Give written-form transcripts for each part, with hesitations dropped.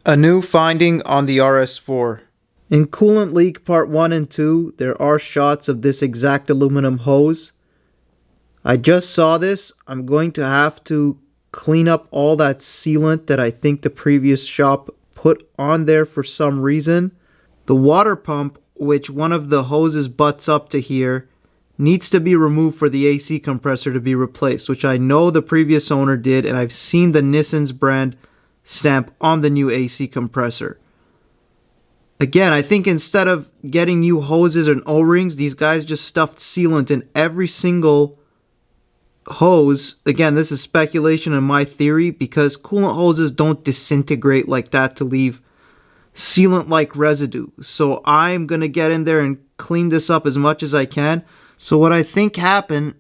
A new finding on the RS4. In coolant leak part 1 and 2, there are shots of this exact aluminum hose. I just saw this. I'm going to have to clean up all that sealant that I think the previous shop put on there for some reason. The water pump, which one of the hoses butts up to here, needs to be removed for the AC compressor to be replaced, which I know the previous owner did, and I've seen the Nissan's brand stamp on the new AC compressor. Again, I think instead of getting new hoses and O-rings, these guys just stuffed sealant in every single hose. Again, this is speculation and my theory, because coolant hoses don't disintegrate like that to leave sealant-like residue. So I'm going to get in there and clean this up as much as I can. So what I think happened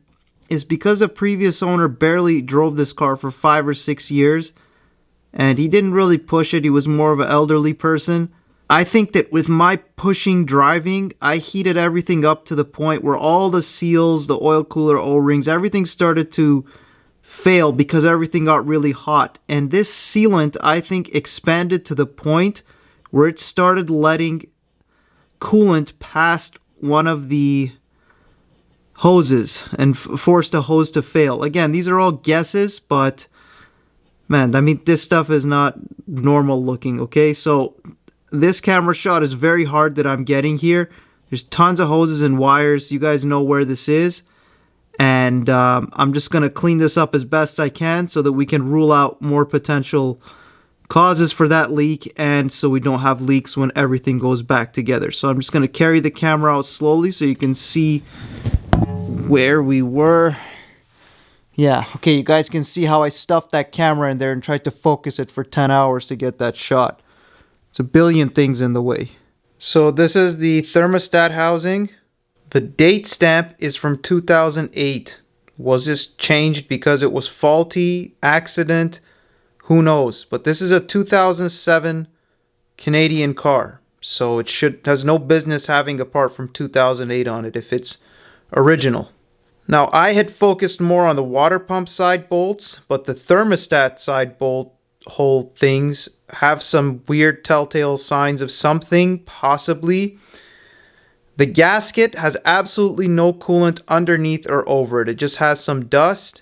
is, because the previous owner barely drove this car for 5 or 6 years, and he didn't really push it, he was more of an elderly person, I think that with my pushing driving, I heated everything up to the point where all the seals, the oil cooler O-rings, everything started to fail because everything got really hot. And this sealant, I think, expanded to the point where it started letting coolant past one of the hoses and forced a hose to fail. Again, these are all guesses, but man, I mean, this stuff is not normal looking, okay? So this camera shot is very hard that I'm getting here. There's tons of hoses and wires. You guys know where this is. And I'm just going to clean this up as best I can so that we can rule out more potential causes for that leak, and so we don't have leaks when everything goes back together. So I'm just going to carry the camera out slowly so you can see where we were. Yeah, okay, you guys can see how I stuffed that camera in there and tried to focus it for 10 hours to get that shot. It's a billion things in the way. So this is the thermostat housing. The date stamp is from 2008. Was this changed because it was faulty, accident? Who knows? But this is a 2007 Canadian car. So it has no business having a part from 2008 on it if it's original. Now, I had focused more on the water pump side bolts, but the thermostat side bolt hole things have some weird telltale signs of something, possibly. The gasket has absolutely no coolant underneath or over it. It just has some dust.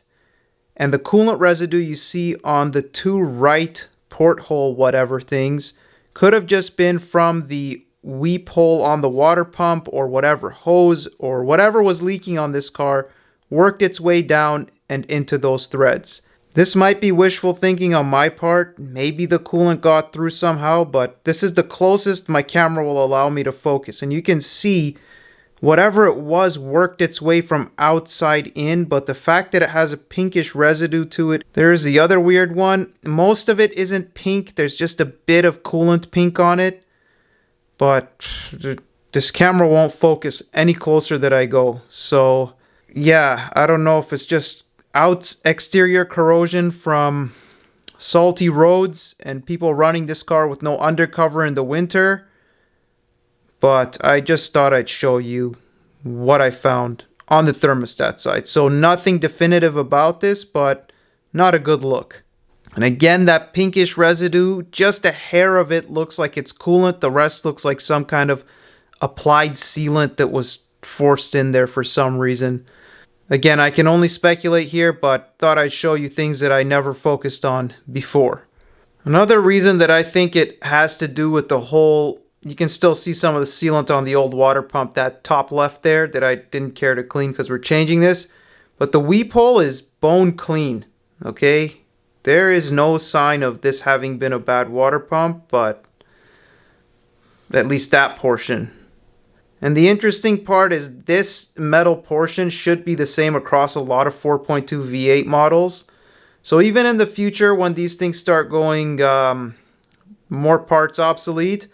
And the coolant residue you see on the two right porthole whatever things could have just been from the weep hole on the water pump, or whatever hose or whatever was leaking on this car worked its way down and into those threads. This might be wishful thinking on my part. Maybe the coolant got through somehow, but this is the closest my camera will allow me to focus. And you can see whatever it was worked its way from outside in, but the fact that it has a pinkish residue to it. There's the other weird one. Most of it isn't pink. There's just a bit of coolant pink on it. But this camera won't focus any closer that I go. So yeah, I don't know if it's just exterior corrosion from salty roads and people running this car with no undercover in the winter. But I just thought I'd show you what I found on the thermostat side. So nothing definitive about this, but not a good look. And again, that pinkish residue, just a hair of it looks like it's coolant. The rest looks like some kind of applied sealant that was forced in there for some reason. Again, I can only speculate here, but thought I'd show you things that I never focused on before. Another reason that I think it has to do with the whole, you can still see some of the sealant on the old water pump, that top left there that I didn't care to clean because we're changing this. But the weep hole is bone clean, okay? There is no sign of this having been a bad water pump, but at least that portion. And the interesting part is this metal portion should be the same across a lot of 4.2 V8 models. So even in the future, when these things start going more parts obsolete,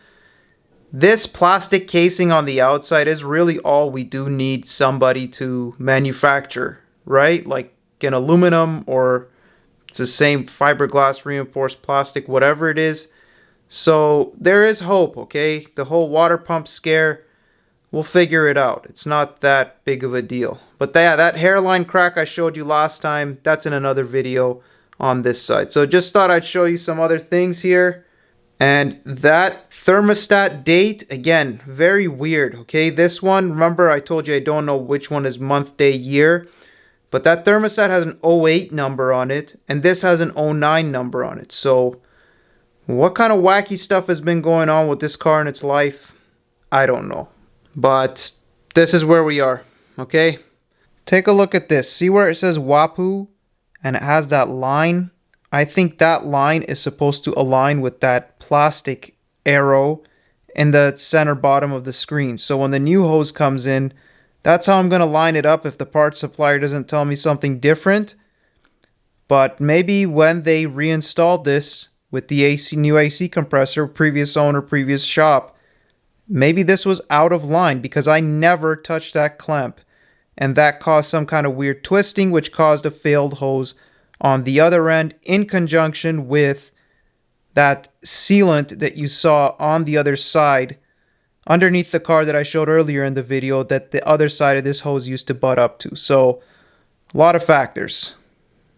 this plastic casing on the outside is really all we do need somebody to manufacture, right? Like an aluminum, or it's the same fiberglass reinforced plastic, whatever it is. So there is hope, okay? The whole water pump scare, we'll figure it out. It's not that big of a deal. But yeah, that hairline crack I showed you last time, that's in another video on this side. So just thought I'd show you some other things here. And that thermostat date, again, very weird, okay? This one, remember I told you I don't know which one is month, day, year. But that thermostat has an 08 number on it, and this has an 09 number on it. So, what kind of wacky stuff has been going on with this car in its life? I don't know. But this is where we are, okay? Take a look at this. See where it says WAPU and it has that line? I think that line is supposed to align with that plastic arrow in the center bottom of the screen. So when the new hose comes in, that's how I'm going to line it up if the parts supplier doesn't tell me something different. But maybe when they reinstalled this with the new AC compressor, previous owner, previous shop, maybe this was out of line because I never touched that clamp. And that caused some kind of weird twisting, which caused a failed hose on the other end in conjunction with that sealant that you saw on the other side underneath the car that I showed earlier in the video that the other side of this hose used to butt up to. So, a lot of factors.